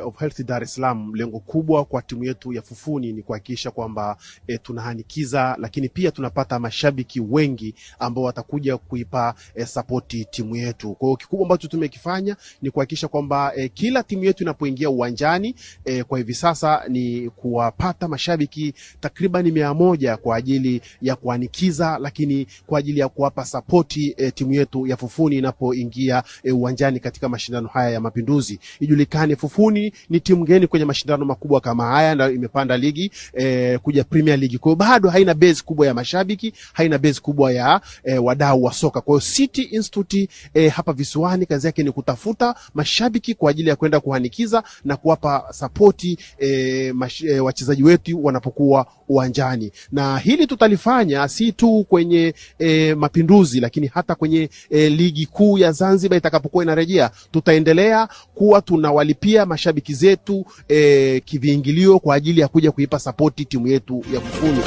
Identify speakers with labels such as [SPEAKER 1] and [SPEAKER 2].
[SPEAKER 1] of Health Dar es Salaam, lengo kubwa kwa timu yetu ya Fufuni ni kuhakikisha kwamba tunahanikiza, lakini pia tunapata mashabiki wengi ambao watakuja kuipa support timu yetu. Kwa hiyo kikubwa ambacho tumekifanya ni kuhakikisha kwamba kila timu yetu inapoingia uwanjani, kwa hivi sasa ni kuwapata mashabiki takriban 100 kwa ajili ya kuhanikiza, lakini kwa ajili ya kuwapa support timu yetu ya Fufuni inapoingia uwanjani katika mashindano haya ya Mapinduzi. Ijulikane Fufuni ni timu geni kwenye mashindano makubwa kama haya, na imepanda ligi kuja Premier League. Kwa hiyo bado haina base kubwa ya mashabiki, haina base kubwa ya wadau wa soka. Kwa hiyo City Institute hapa visiwani kazi yake ni kutafuta mashabiki kwa ajili ya kwenda kuhanikiza na kuwapa support wachezaji wetu wanapokuwa uwanjani. Na hili tutalifanya si tu kwenye Mapinduzi, lakini hata kwenye ligi kuu ya Zanzibar itakapokuwa inarejea. Tutaendelea kuwa tunawalipia mashabiki zetu kiviingilio kwa ajili ya kuja kuipa support timu yetu ya Fufuni.